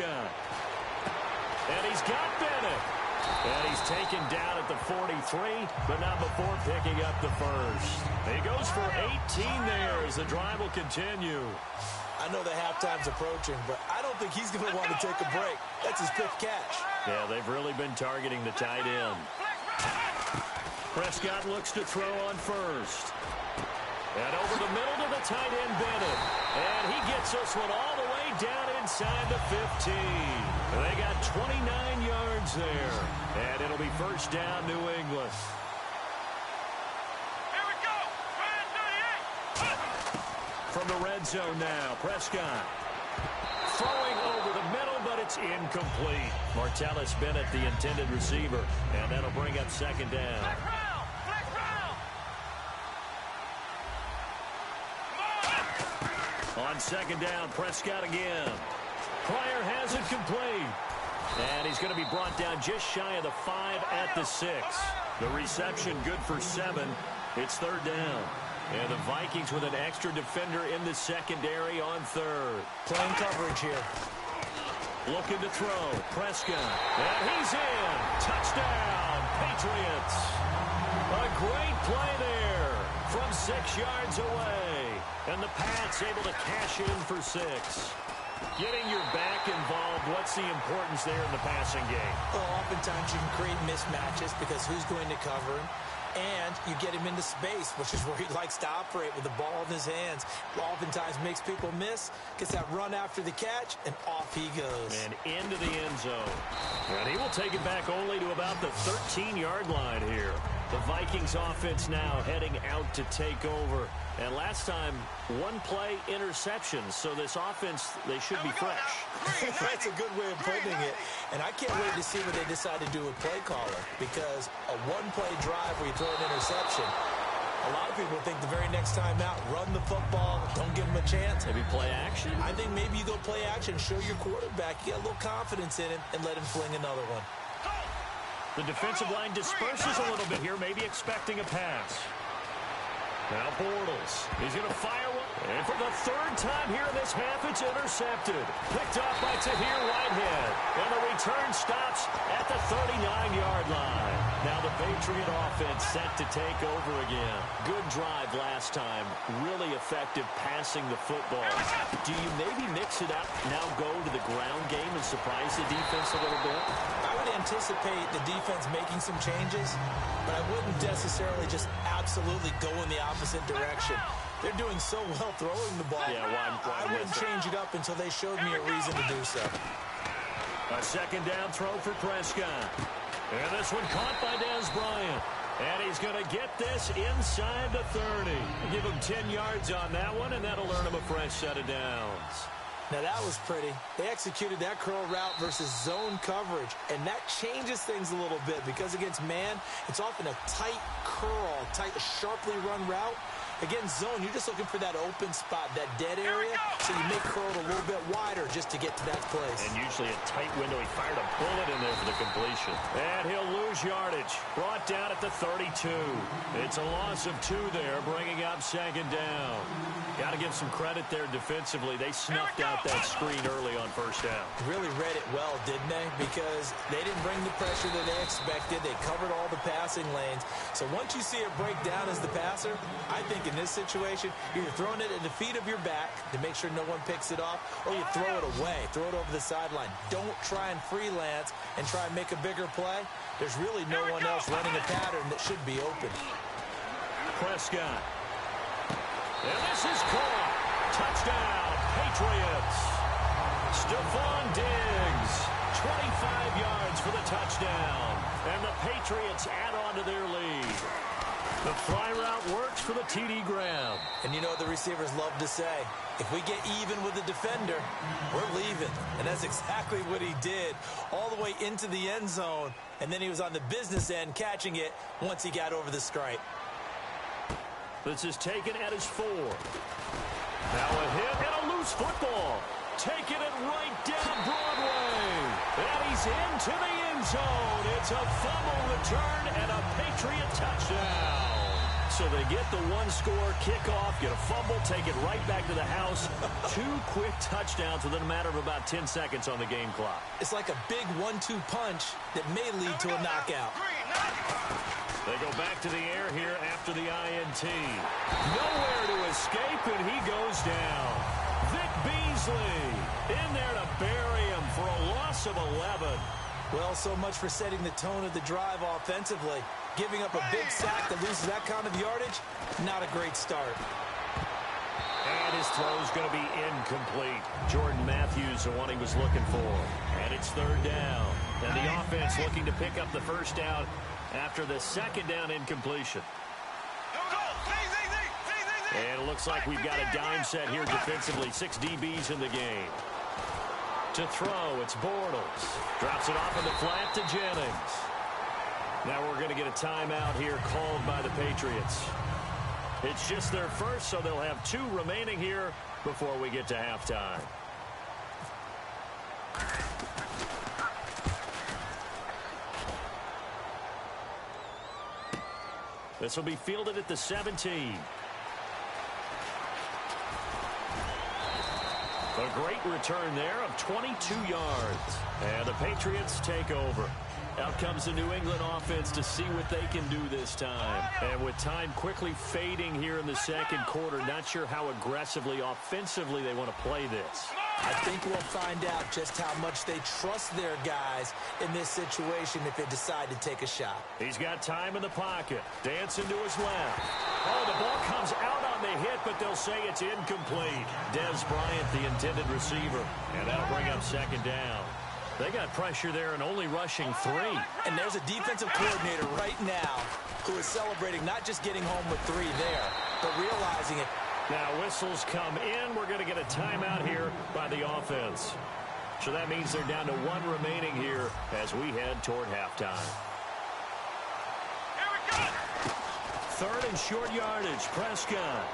And he's got Bennett. And he's taken down at the 43, but not before picking up the first. He goes for 18 there as the drive will continue. I know the halftime's approaching, but I don't think he's going to want to take a break. That's his fifth catch. Yeah, they've really been targeting the tight end. Prescott looks to throw on first. And over the middle to the tight end, Bennett. And he gets this one all the way down inside the 15. They got 29 yards there. And it'll be first down, New England. Here we go. 38. From the red zone now, Prescott. Throwing over the middle, but it's incomplete. Martellus Bennett, the intended receiver. And that'll bring up second down. On second down, Prescott again. Pryor has it complete. And he's going to be brought down just shy of the 5 at the 6. The reception good for 7. It's third down. And the Vikings with an extra defender in the secondary on third. Playing coverage here. Looking to throw. Prescott. And he's in. Touchdown, Patriots. A great play there from 6 yards away. And the Pats able to cash in for 6. Getting your back involved, what's the importance there in the passing game? Well, oftentimes you can create mismatches because who's going to cover him? And you get him into space, which is where he likes to operate with the ball in his hands. Oftentimes makes people miss, gets that run after the catch, and off he goes. And into the end zone. And he will take it back only to about the 13-yard line here. The Vikings offense now heading out to take over. And last time, one play interception. So this offense, they should be fresh. That's a good way of putting it. And I can't wait to see what they decide to do with play caller. Because a one-play drive where you throw an interception, a lot of people think the very next time out, run the football, don't give him a chance. Maybe play action? I think maybe you go play action, show your quarterback, you get a little confidence in him, and let him fling another one. The defensive line disperses a little bit here, maybe expecting a pass. Now Bortles. He's going to fire one. And for the third time here in this half, it's intercepted. Picked off by Tahir Whitehead. And the return stops at the 39-yard line. Now the Patriot offense set to take over again. Good drive last time. Really effective passing the football. Do you maybe mix it up, now go to the ground game and surprise the defense a little bit? I would anticipate the defense making some changes, but I wouldn't necessarily just absolutely go in the opposite direction. They're doing so well throwing the ball. Yeah, I wouldn't change it up until they showed me a reason to do so. A second down throw for Prescott. And this one caught by Dez Bryant. And he's going to get this inside the 30. Give him 10 yards on that one, and that'll earn him a fresh set of downs. Now, that was pretty. They executed that curl route versus zone coverage, and that changes things a little bit because against man, it's often a tight curl, tight, sharply run route. Against zone, you're just looking for that open spot, that dead area, so you make curl a little bit wider just to get to that place. And usually a tight window. He fired a bullet in there for the completion. And he'll lose yardage. Brought down at the 32. It's a loss of 2 there, bringing up second down. Got to give some credit there defensively. They snuffed out that screen early on first down. Really read it well, didn't they? Because they didn't bring the pressure that they expected. They covered all the passing lanes. So once you see it break down as the passer, I think in this situation, you're throwing it at the feet of your back to make sure no one picks it off, or you throw it away, throw it over the sideline. Don't try and freelance and try and make a bigger play. There's really no one else running a pattern that should be open. Prescott. And this is caught. Touchdown, Patriots. Stephon Diggs, 25 yards for the touchdown. And the Patriots add on to their lead. The fly route works for the TD grab. And you know what the receivers love to say? If we get even with the defender, we're leaving. And that's exactly what he did all the way into the end zone. And then he was on the business end catching it once he got over the stripe. This is taken at his 4. Now a hit and a loose football. Taking it right down Broadway. And he's into the end zone. It's a fumble return and a Patriot touchdown. So they get the one-score kickoff, get a fumble, take it right back to the house. 2 quick touchdowns within a matter of about 10 seconds on the game clock. It's like a big 1-2 punch that may lead to a knockout. They go back to the air here after the INT. Nowhere to escape, and he goes down. Vic Beasley in there to bury him for a loss of 11. Well, so much for setting the tone of the drive offensively. Giving up a big sack that loses that kind of yardage, not a great start. And his throw's going to be incomplete. Jordan Matthews, the one he was looking for. And it's 3rd down. And the offense looking to pick up the first down after the 2nd down incompletion. And it looks like we've got a dime set here defensively. 6 DBs in the game. To throw, it's Bortles. Drops it off in the flat to Jennings. Now we're going to get a timeout here called by the Patriots. It's just their first, so they'll have 2 remaining here before we get to halftime. This will be fielded at the 17. A great return there of 22 yards. And the Patriots take over. Out comes the New England offense to see what they can do this time. And with time quickly fading here in the 2nd quarter, not sure how aggressively, offensively they want to play this. I think we'll find out just how much they trust their guys in this situation if they decide to take a shot. He's got time in the pocket. Dancing to his left. Oh, the ball comes out on the hit, but they'll say it's incomplete. Dez Bryant, the intended receiver. And that'll bring up 2nd down. They got pressure there and only rushing 3. And there's a defensive coordinator right now who is celebrating not just getting home with 3 there, but realizing it. Now whistles come in. We're going to get a timeout here by the offense. So that means they're down to 1 remaining here as we head toward halftime. 3rd and short yardage. Prescott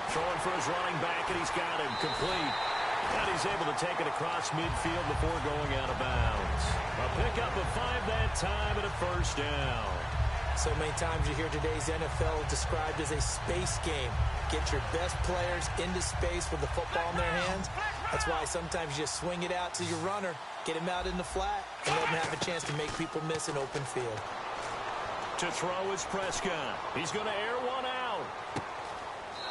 throwing for his running back, and he's got him complete. And he's able to take it across midfield before going out of bounds. A pickup of 5 that time and a 1st down. So many times you hear today's NFL described as a space game. Get your best players into space with the football in their hands. That's why sometimes you just swing it out to your runner, get him out in the flat, and let him have a chance to make people miss an open field. To throw is Prescott. He's going to air one out.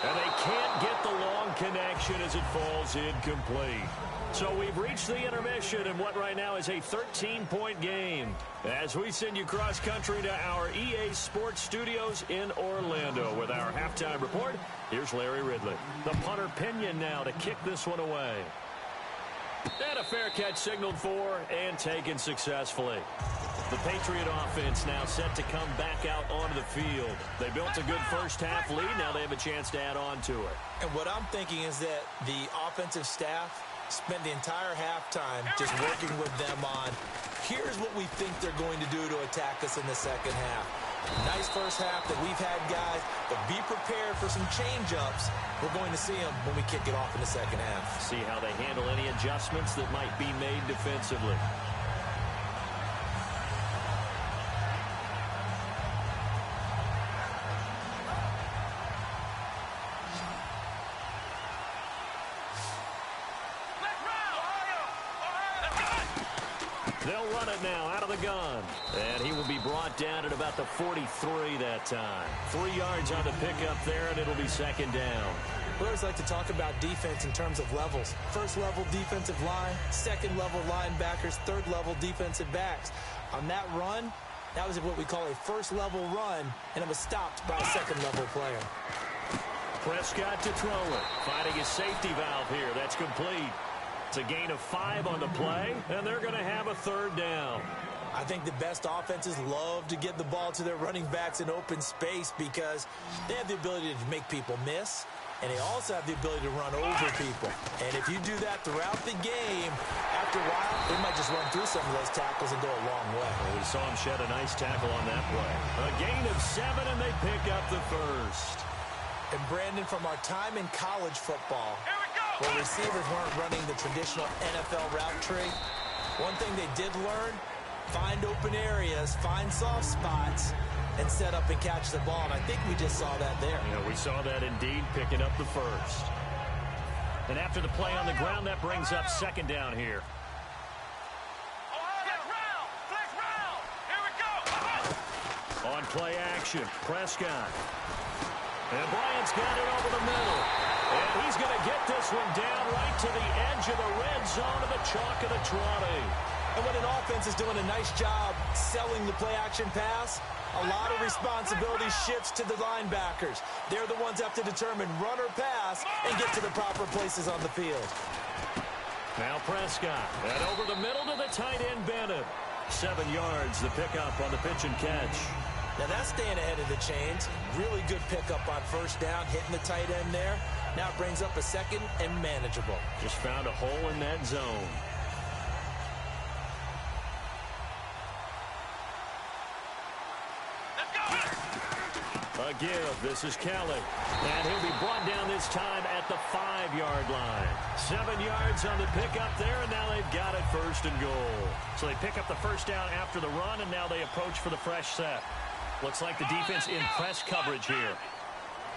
And they can't get the long connection as it falls incomplete. So we've reached the intermission in what right now is a 13-point game. As we send you cross-country to our EA Sports Studios in Orlando with our halftime report, here's Larry Ridley. The punter Pinion now to kick this one away. And a fair catch signaled for and taken successfully. The Patriot offense now set to come back out onto the field. They built a good first-half lead. Now they have a chance to add on to it. And what I'm thinking is that the offensive staff spent the entire halftime just working with them on, here's what we think they're going to do to attack us in the 2nd half. Nice first half that we've had, guys, but be prepared for some change-ups. We're going to see them when we kick it off in the 2nd half. See how they handle any adjustments that might be made defensively. They'll run it now out of the gun. And he will be brought down at about the 43 that time. 3 yards on the pickup there, and it'll be 2nd down. We always like to talk about defense in terms of levels. 1st level defensive line, 2nd level linebackers, 3rd level defensive backs. On that run, that was what we call a 1st level run, and it was stopped by a 2nd level player. Prescott to throw it. Finding his safety valve here. That's complete. It's a gain of 5 on the play, and they're going to have a 3rd down. I think the best offenses love to get the ball to their running backs in open space because they have the ability to make people miss, and they also have the ability to run over people. And if you do that throughout the game, after a while, they might just run through some of those tackles and go a long way. Well, we saw him shed a nice tackle on that play. A gain of 7, and they pick up the 1st. And Brandon, from our time in college football, where receivers weren't running the traditional NFL route tree, one thing they did learn, find open areas, find soft spots, and set up and catch the ball. And I think we just saw that there. Yeah, we saw that indeed, picking up the first. And after the play on the ground, that brings up second down here. On play action, Prescott. And Bryant's got it over the middle. And he's going to get this one down right to the edge of the red zone of the chalk of the 20. And when an offense is doing a nice job selling the play-action pass, a lot of responsibility shifts to the linebackers. They're the ones that have to determine run or pass and get to the proper places on the field. Now Prescott. And over the middle to the tight end, Bennett. 7 yards, the pickup on the pitch and catch. Now that's staying ahead of the chains. Really good pickup on first down, hitting the tight end there. Now it brings up a second and manageable. Just found a hole in that zone. A give. This is Kelly. And he'll be brought down this time at the 5-yard line. 7 yards on the pickup there, and now they've got it first and goal. So they pick up the first down after the run, and now they approach for the fresh set. Looks like the defense in press coverage here.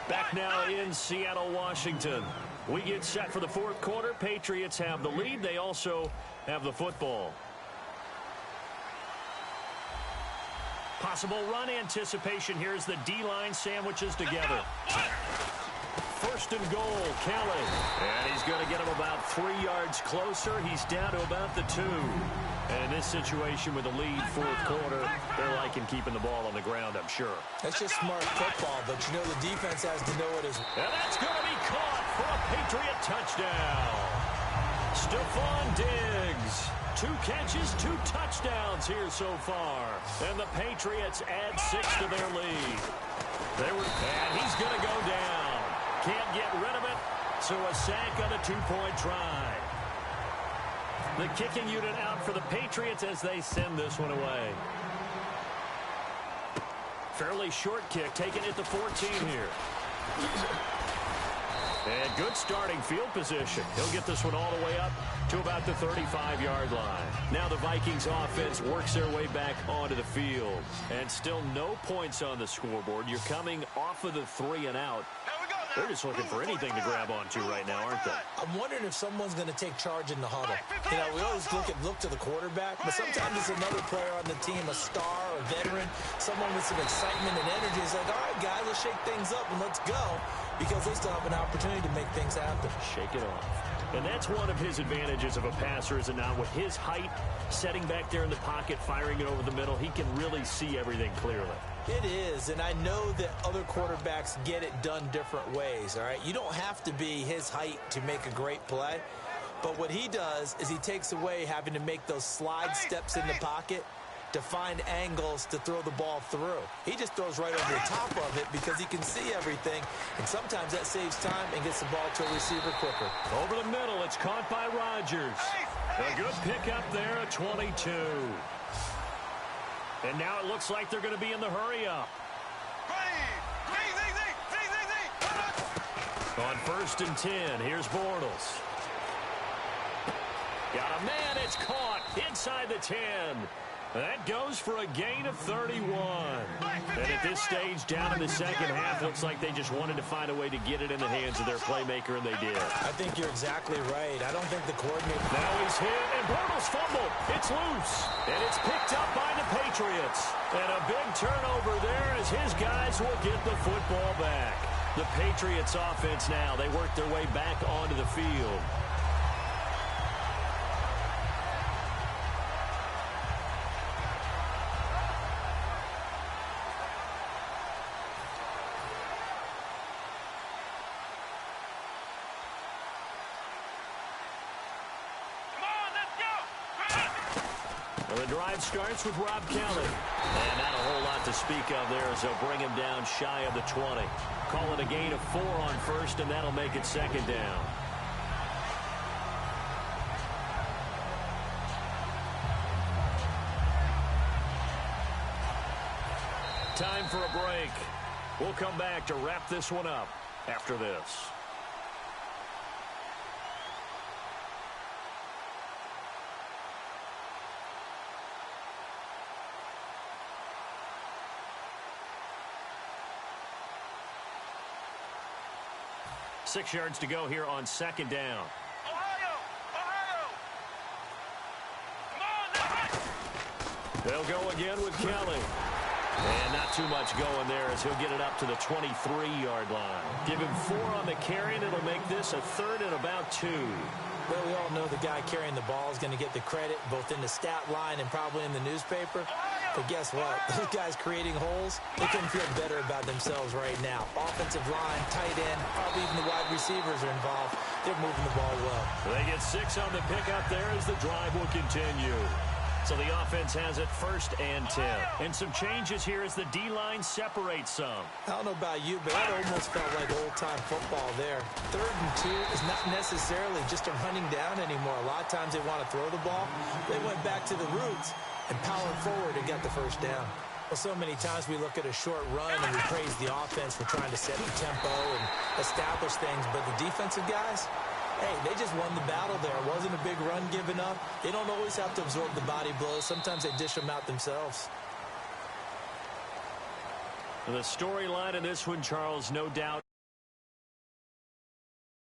Back now in Seattle, Washington. We get set for the fourth quarter. Patriots have the lead. They also have the football. Possible run anticipation here as the D-line sandwiches together. First and goal, Kelly. And he's going to get him about 3 yards closer. He's down to about the 2. And in this situation with the lead fourth quarter, they're liking keeping the ball on the ground, I'm sure. That's just smart football, but you know the defense has to know it as well. And that's going to be caught for a Patriot touchdown. Stephon Diggs. 2 catches, 2 touchdowns here so far. And the Patriots add 6 to their lead. And he's going to go down. Can't get rid of it, so a sack on a 2-point try. The kicking unit out for the Patriots as they send this one away. Fairly short kick, taken at the 14 here. And good starting field position. He'll get this one all the way up to about the 35-yard line. Now the Vikings offense works their way back onto the field. And still no points on the scoreboard. You're coming off of the 3 and out. They're just looking for anything to grab onto right now, aren't they? I'm wondering if someone's going to take charge in the huddle. You know, we always look to the quarterback, but sometimes it's another player on the team, a star, a veteran, someone with some excitement and energy. It's like, all right, guys, let's shake things up and let's go, because they still have an opportunity to make things happen. Shake it off. And that's one of his advantages of a passer, is it not? With his height, setting back there in the pocket, firing it over the middle, he can really see everything clearly. It is, and I know that other quarterbacks get it done different ways, all right? You don't have to be his height to make a great play, but what he does is he takes away having to make those slide steps in the pocket to find angles to throw the ball through. He just throws right over the top of it because he can see everything, and sometimes that saves time and gets the ball to a receiver quicker. Over the middle, it's caught by Rodgers. A good pickup there at 22. And now it looks like they're going to be in the hurry-up. On 1st and 10, here's Bortles. Got a man, it's caught inside the 10. That goes for a gain of 31. And at this stage, down in the second half, looks like they just wanted to find a way to get it in the hands of their playmaker, and they did. I think you're exactly right. I don't think the coordinator... Now he's hit, and Bortles fumbled. It's loose, and it's picked up by the Patriots. And a big turnover there as his guys will get the football back. The Patriots offense now, they work their way back onto the field. The drive starts with Rob Kelly. And not a whole lot to speak of there as they'll bring him down shy of the 20. Call it a gain of 4 on 1st, and that'll make it 2nd down. Time for a break. We'll come back to wrap this one up after this. 6 yards to go here on second down. Ohio! Ohio! Come on, let's They'll go again with Kelly. And not too much going there as he'll get it up to the 23-yard line. Give him 4 on the carry, and it'll make this a 3rd and about 2. Well, we all know the guy carrying the ball is going to get the credit both in the stat line and probably in the newspaper. But guess what? Those guys creating holes, they couldn't feel better about themselves right now. Offensive line, tight end, probably even the wide receivers are involved. They're moving the ball well. They get 6 on the pickup there as the drive will continue. So the offense has it 1st and 10. And some changes here as the D-line separates some. I don't know about you, but that almost felt like old-time football there. 3rd and 2 is not necessarily just a running down anymore. A lot of times they want to throw the ball. They went back to the roots and powered forward and got the 1st down. Well, so many times we look at a short run and we praise the offense for trying to set the tempo and establish things, but the defensive guys, hey, they just won the battle there. It wasn't a big run given up. They don't always have to absorb the body blows. Sometimes they dish them out themselves. The storyline in this one, Charles, no doubt.